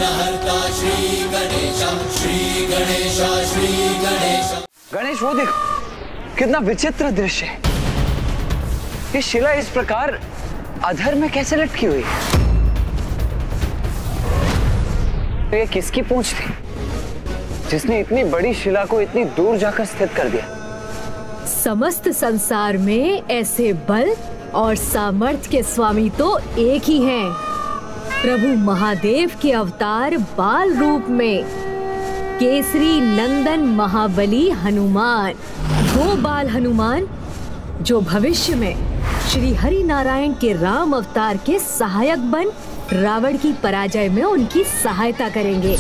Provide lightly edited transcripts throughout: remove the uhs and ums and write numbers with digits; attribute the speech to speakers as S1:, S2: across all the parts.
S1: विघ्नहर्ता श्री गणेश, श्री गणेश, श्री गणेश।
S2: गणेश वो देखो, कितना विचित्र दृश्य है। ये शिला इस प्रकार अधर में कैसे लटकी हुई है? ये किसकी पूंछ थी जिसने इतनी बड़ी शिला को इतनी दूर जाकर स्थित कर दिया?
S3: समस्त संसार में ऐसे बल और सामर्थ्य के स्वामी तो एक ही हैं, प्रभु महादेव के अवतार बाल रूप में केसरी नंदन महाबली हनुमान। वो बाल हनुमान जो भविष्य में श्री हरि नारायण के राम अवतार के सहायक बन रावण की पराजय में उनकी सहायता करेंगे।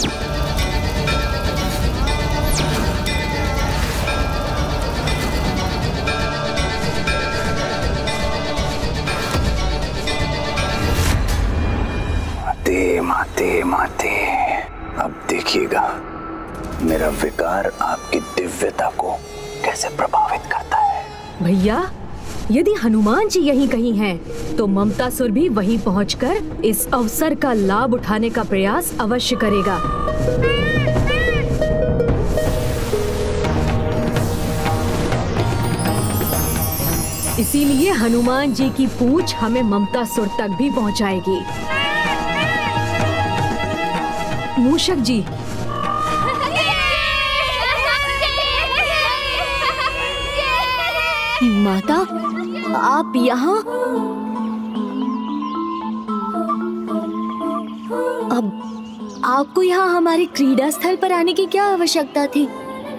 S2: माते माते, अब देखिएगा मेरा विकार आपकी दिव्यता को कैसे प्रभावित करता है।
S3: भैया, यदि हनुमान जी यहीं कहीं हैं, तो ममतासुर भी वहीं पहुंचकर इस अवसर का लाभ उठाने का प्रयास अवश्य करेगा। इसीलिए हनुमान जी की पूंछ हमें ममतासुर तक भी पहुंचाएगी। मूषक जी, माता, आप यहाँ? अब आपको यहाँ हमारे क्रीड़ा स्थल पर आने की क्या आवश्यकता थी?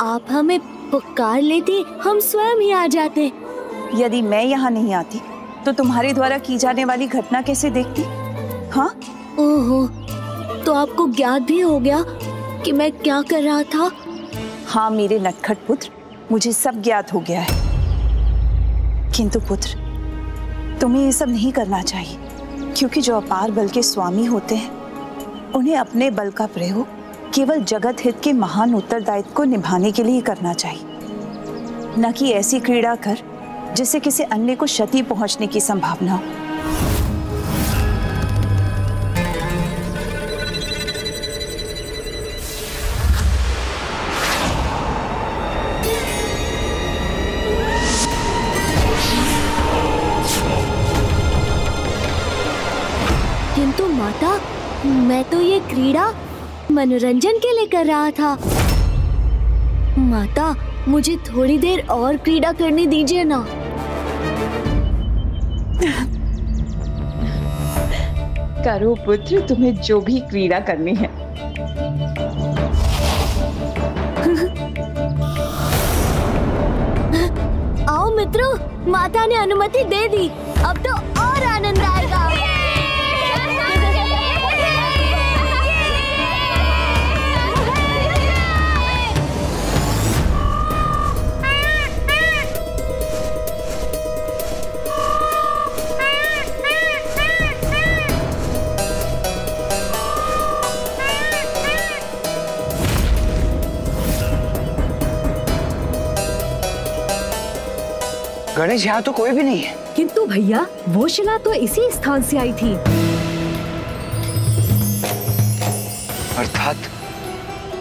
S3: आप हमें पुकार लेती, हम स्वयं ही आ जाते।
S4: यदि मैं यहाँ नहीं आती तो तुम्हारे द्वारा की जाने वाली घटना कैसे देखती? हाँ?
S3: ओहो, तो आपको ज्ञात भी हो गया कि मैं क्या कर रहा था?
S4: हाँ मेरे नटखट पुत्र, मुझे सब ज्ञात हो गया है। किंतु पुत्र, तुम्हें ये सब नहीं करना चाहिए, क्योंकि जो अपार बल के स्वामी होते हैं उन्हें अपने बल का प्रयोग केवल जगत हित के महान उत्तरदायित्व को निभाने के लिए ही करना चाहिए, न कि ऐसी क्रीड़ा कर जिससे किसी अन्य को क्षति पहुंचने की संभावना हो।
S3: किंतु माता, मैं तो ये क्रीड़ा मनोरंजन के लिए कर रहा था। माता, मुझे थोड़ी देर और क्रीड़ा करने दीजिए ना।
S4: करो पुत्र, तुम्हें जो भी क्रीड़ा करनी है।
S3: आओ मित्रों, माता ने अनुमति दे दी, अब तो और आनंद आएगा।
S2: गणेश, यहाँ तो कोई भी नहीं है।
S3: किंतु भैया, वो शिला तो इसी स्थान से आई थी।
S2: अर्थात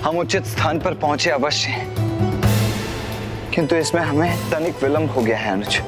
S2: हम उचित स्थान पर पहुंचे अवश्य हैं, किंतु इसमें हमें तनिक विलंब हो गया है अनुज।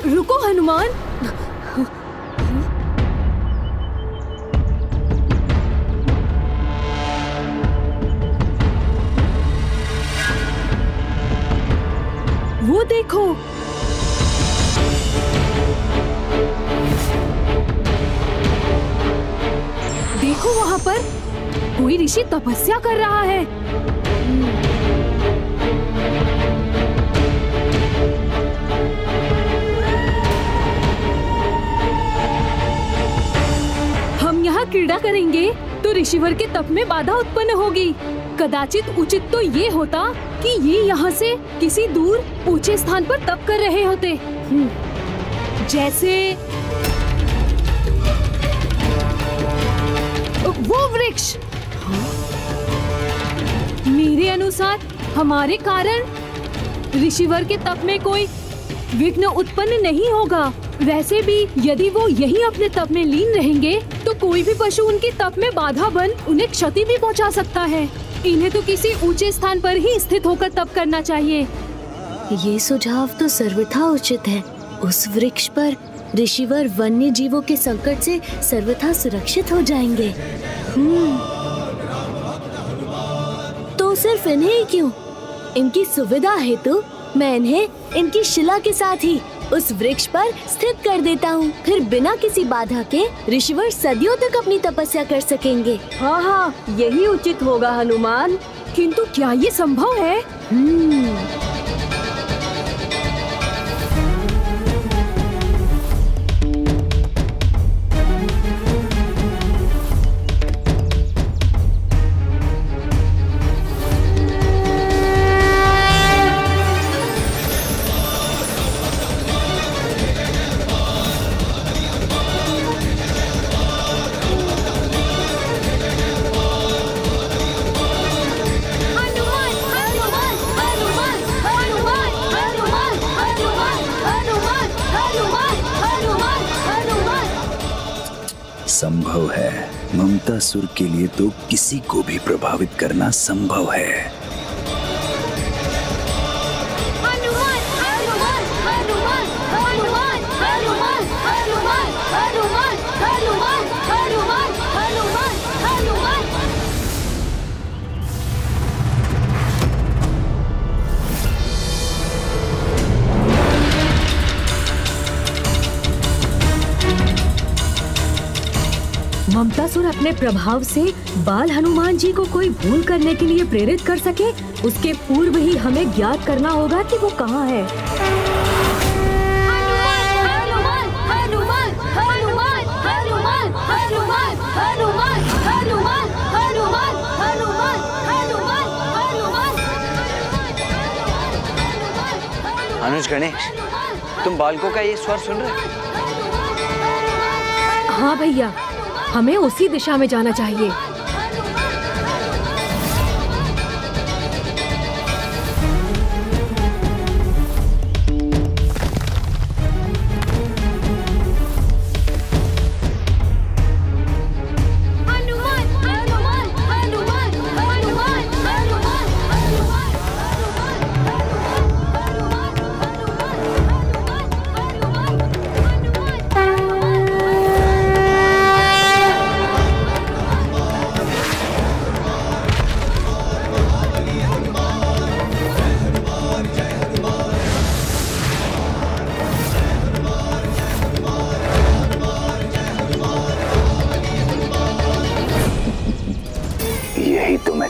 S3: रुको हनुमान। वो देखो, देखो वहाँ पर कोई ऋषि तपस्या कर रहा है। हम यहाँ क्रीड़ा करेंगे तो ऋषिवर के तप में बाधा उत्पन्न होगी। कदाचित उचित तो ये होता कि ये यहाँ से किसी दूर ऊंचे स्थान पर तप कर रहे होते, जैसे वो वृक्ष। मेरे अनुसार हमारे कारण ऋषिवर के तप में कोई विघ्न उत्पन्न नहीं होगा। वैसे भी यदि वो यही अपने तप में लीन रहेंगे तो कोई भी पशु उनकी तप में बाधा बन उन्हें क्षति भी पहुंचा सकता है। इन्हें तो किसी ऊंचे स्थान पर ही स्थित होकर तप करना चाहिए।
S5: ये सुझाव तो सर्वथा उचित है। उस वृक्ष पर ऋषिवर वन्य जीवों के संकट से सर्वथा सुरक्षित हो जाएंगे। तो सिर्फ इन्हें ही क्यों? इनकी सुविधा हेतु मैं इन्हें इनकी शिला के साथ ही उस वृक्ष पर स्थित कर देता हूँ। फिर बिना किसी बाधा के ऋषिवर सदियों तक अपनी तपस्या कर सकेंगे।
S3: हाँ हाँ, यही उचित होगा हनुमान। किंतु क्या ये संभव है?
S6: संभव है। ममतासुर के लिए तो किसी को भी प्रभावित करना संभव है।
S5: हनुमान, हनुमान, हनुमान, हनुमान, हनुमान, हनुमान, हनुमान, हनुमान, हनुमान, हनुमान, हनुमान।
S3: ममतासुर अपने प्रभाव से बाल हनुमान जी को कोई भूल करने के लिए प्रेरित कर सके, उसके पूर्व ही हमें ज्ञात करना होगा कि वो कहाँ है।
S5: हनुमान, हनुमान, हनुमान, हनुमान, हनुमान, हनुमान, हनुमान, हनुमान, हनुमान, हनुमान, हनुमान, हनुमान।
S2: अनुज गणेश, तुम बालकों का ये स्वर सुन रहे?
S3: हाँ भैया, हमें उसी दिशा में जाना चाहिए।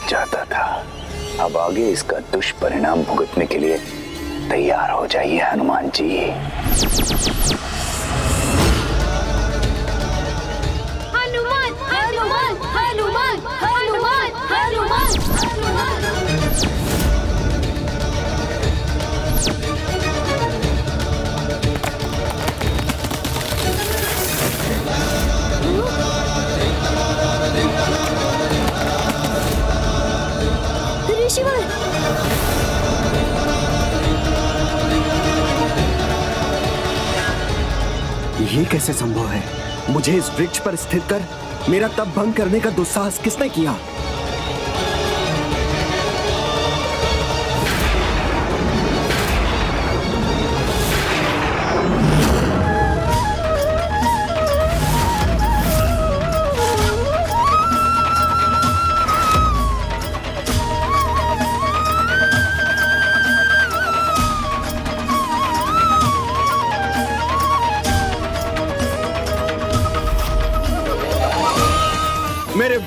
S6: चाहता था। अब आगे इसका दुष्परिणाम भुगतने के लिए तैयार हो जाइए हनुमान जी।
S5: हनुमान, हनुमान, हनुमान, हनुमान, हनुमान, हनुमान। ऋषिवर,
S7: ये कैसे संभव है? मुझे इस वृक्ष पर स्थित कर मेरा तप भंग करने का दुस्साहस किसने किया?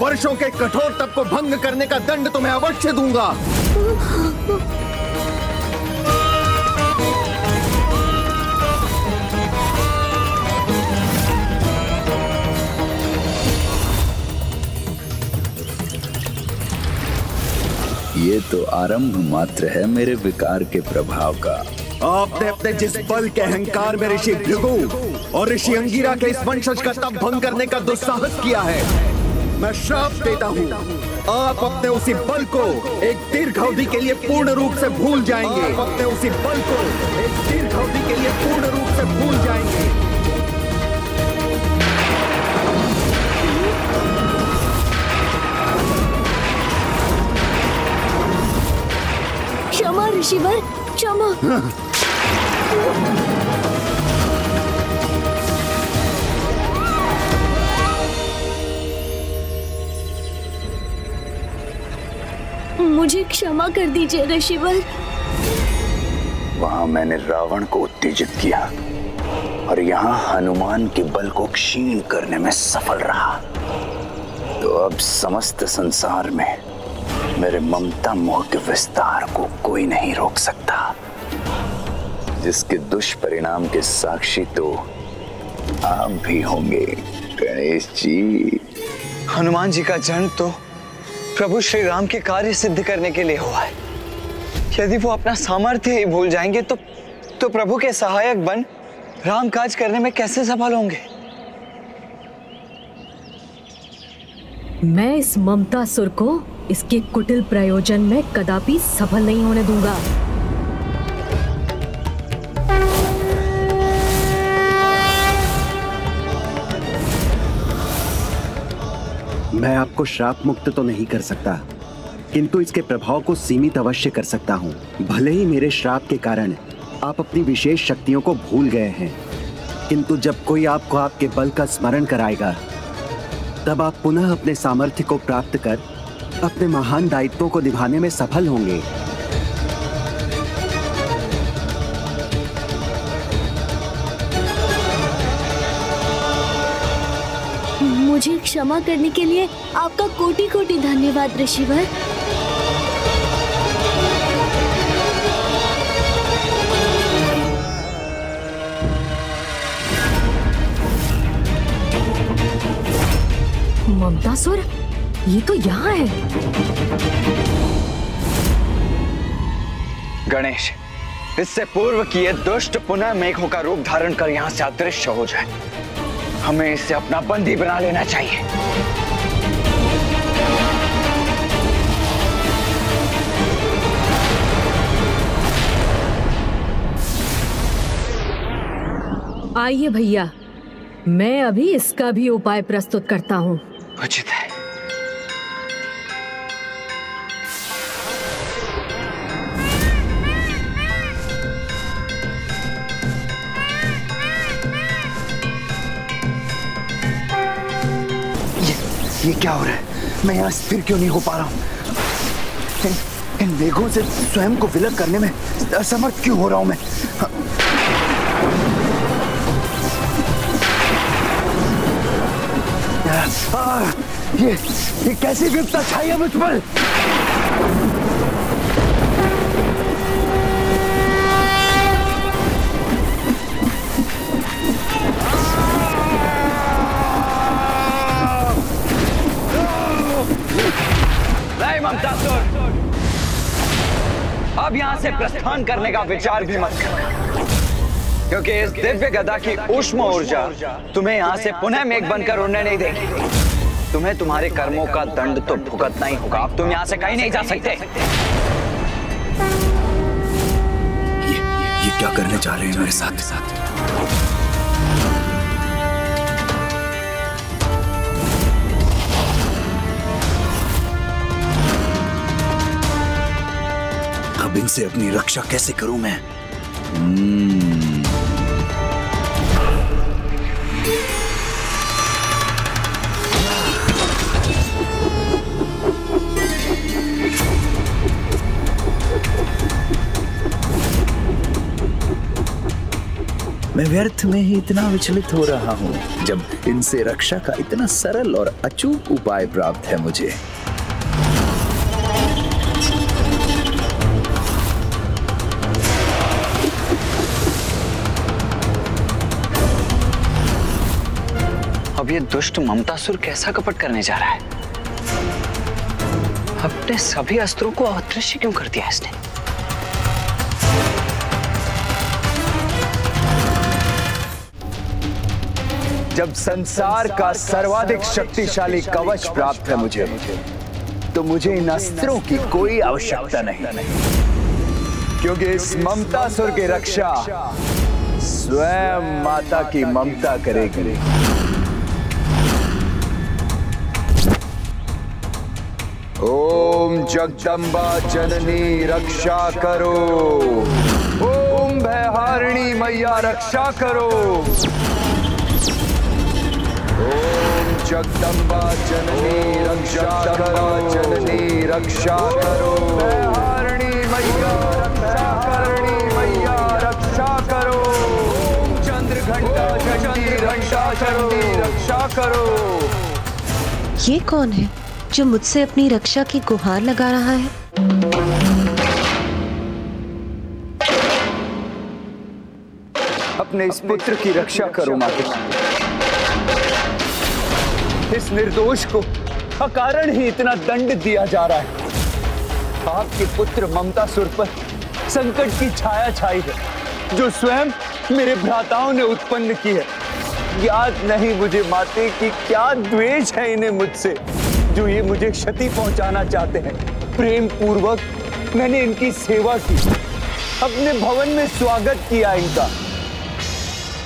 S7: वर्षों के कठोर तप को भंग करने का दंड तुम्हें अवश्य दूंगा।
S6: ये तो आरंभ मात्र है मेरे विकार के प्रभाव का।
S7: आपने अपने जिस बल के अहंकार में ऋषि भृगु और ऋषि अंगिरा के इस वंशज का तप भंग करने का दुस्साहस किया है, मैं श्राप देता हूँ। आप अपने उसी बल को एक दीर्घ अवधि के लिए पूर्ण रूप से भूल जाएंगे। आप अपने उसी बल को एक दीर्घ अवधि के लिए पूर्ण रूप से भूल जाएंगे।
S5: क्षमा ऋषिवर, क्षमा। मुझे क्षमा कर दीजिए ऋषिवर।
S6: वहां मैंने रावण को उत्तेजित किया और यहाँ हनुमान के बल को क्षीण करने में सफल रहा, तो अब समस्त संसार में मेरे ममता मोह के विस्तार को कोई नहीं रोक सकता, जिसके दुष्परिणाम के साक्षी तो आप भी होंगे गणेश जी।
S2: हनुमान जी का जन्म तो प्रभु श्री राम के कार्य सिद्ध करने के लिए हुआ है। यदि वो अपना सामर्थ्य ही भूल जाएंगे तो प्रभु के सहायक बन राम काज करने में कैसे सफल होंगे?
S3: मैं इस ममतासुर को इसके कुटिल प्रयोजन में कदापि सफल नहीं होने दूंगा।
S7: मैं आपको श्राप मुक्त तो नहीं कर सकता, किंतु इसके प्रभाव को सीमित अवश्य कर सकता हूँ। भले ही मेरे श्राप के कारण आप अपनी विशेष शक्तियों को भूल गए हैं, किंतु जब कोई आपको आपके बल का स्मरण कराएगा, तब आप पुनः अपने सामर्थ्य को प्राप्त कर अपने महान दायित्वों को निभाने में सफल होंगे।
S5: मुझे क्षमा करने के लिए आपका कोटि कोटि धन्यवाद ऋषिवर।
S3: ममतासुर, ये तो यहाँ है।
S2: गणेश, इससे पूर्व कि ये दुष्ट पुनः मेघों का रूप धारण कर यहाँ से अदृश्य हो जाए, हमें इसे अपना बंदी बना लेना चाहिए।
S3: आइए भैया, मैं अभी इसका भी उपाय प्रस्तुत करता हूँ।
S2: उचित है। ये क्या हो रहा है? मैं यहाँ स्थिर क्यों नहीं हो पा रहा हूँ? इन मेघों से स्वयं को विलग करने में असमर्थ क्यों हो रहा हूँ मैं? ये कैसी विपदा छाई है मुझ पर? ममतासुर, अब यहां से प्रस्थान करने का विचार भी मत करना, क्योंकि इस दिव्य गदा की ऊष्म ऊर्जा तुम्हें यहां से पुनः मेघ बनकर उड़ने नहीं देगी। तुम्हें तुम्हारे कर्मों का दंड तो भुगतना ही होगा। अब तुम यहां से कहीं नहीं जा सकते।
S7: ये क्या करने जा रहे हैं मेरे साथ? अब इनसे अपनी रक्षा कैसे करूं मैं?
S6: मैं व्यर्थ में ही इतना विचलित हो रहा हूँ जब इनसे रक्षा का इतना सरल और अचूक उपाय प्राप्त है मुझे।
S2: अब ये दुष्ट ममतासुर कैसा कपट करने जा रहा है? अपने सभी अस्त्रों को अदृश्य क्यों कर दिया इसने?
S6: जब संसार का सर्वाधिक शक्तिशाली कवच प्राप्त है मुझे, तो मुझे इन अस्त्रों की कोई आवश्यकता नहीं, क्योंकि इस ममतासुर की रक्षा स्वयं माता की ममता करेगी। ओम जगदम्बा जननी रक्षा करो, ओम भयहारिणी मैया रक्षा करो, ओम जगदम्बा जननी रक्षा करो, जननी रक्षा करो, भयहारिणी मैया रक्षा करणी मैया रक्षा करो, ओम चंद्रघंटा चंडी रक्षा करो।
S8: ये कौन है जो मुझसे अपनी रक्षा की गुहार लगा रहा है?
S6: अपने इस पुत्र की रक्षा करो माता। इस निर्दोष को अकारण ही इतना दंड दिया जा रहा है। आपके पुत्र ममतासुर पर संकट की छाया छाई है, जो स्वयं मेरे भ्राताओं ने उत्पन्न की है। याद नहीं मुझे माते कि क्या द्वेष है इन्हें मुझसे, जो ये मुझे क्षति पहुंचाना चाहते हैं। प्रेम पूर्वक मैंने इनकी सेवा की, अपने भवन में स्वागत किया, इनका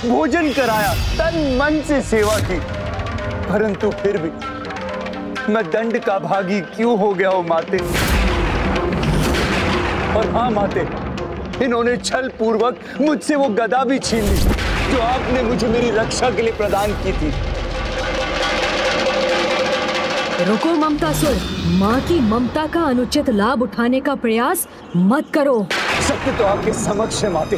S6: भोजन कराया, तन मन से सेवा की, परंतु फिर भी मैं दंड का भागी क्यों हो गया हूं माते? और हाँ माते, इन्होंने छल पूर्वक मुझसे वो गदा भी छीन ली जो आपने मुझे मेरी रक्षा के लिए प्रदान की थी।
S3: रुको ममतासुर, माँ की ममता का अनुचित लाभ उठाने का प्रयास मत करो।
S6: सत्य तो आपके समक्ष है माते।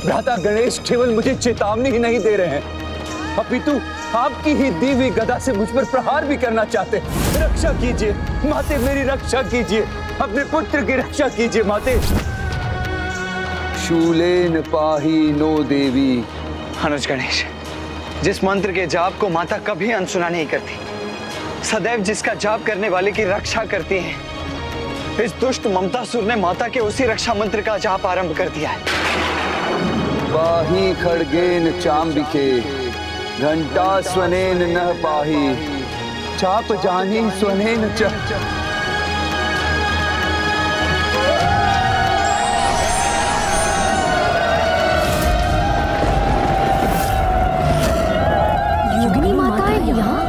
S6: भ्राता गणेश केवल मुझे चेतावनी ही नहीं दे रहे हैं, अपितु आपकी ही दी हुई गदा से मुझ पर प्रहार भी करना चाहते हैं। रक्षा कीजिए माते, मेरी रक्षा कीजिए, अपने पुत्र की रक्षा कीजिए माते। शूलेन पाही नो देवी।
S2: अनुज गणेश, जिस मंत्र के जाप को माता कभी अनसुना नहीं करती, सदैव जिसका जाप करने वाले की रक्षा करती हैं, इस दुष्ट ममतासुर ने माता के उसी रक्षा मंत्र का जाप आरंभ कर दिया है।
S6: पाही खड्गेन चांबिके घंटा स्वनेन न पाही, चाप जानी स्वनेन च।
S3: योगिनी माता है यहाँ।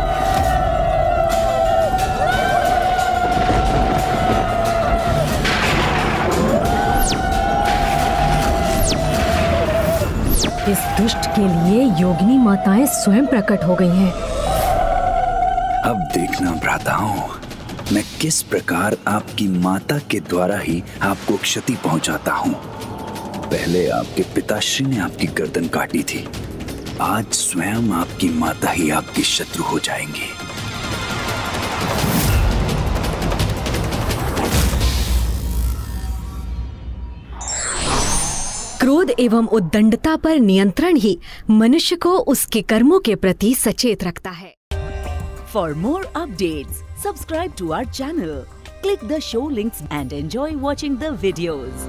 S3: इस दुष्ट के लिए योगिनी माताएं स्वयं प्रकट हो गई हैं।
S6: अब देखना भ्राताओं, मैं किस प्रकार आपकी माता के द्वारा ही आपको क्षति पहुंचाता हूं। पहले आपके पिताश्री ने आपकी गर्दन काटी थी, आज स्वयं आपकी माता ही आपकी शत्रु हो जाएंगी।
S3: क्रोध एवं उद्दंडता पर नियंत्रण ही मनुष्य को उसके कर्मों के प्रति सचेत रखता है।
S9: For more updates, subscribe to our channel, click the show links and enjoy watching the videos.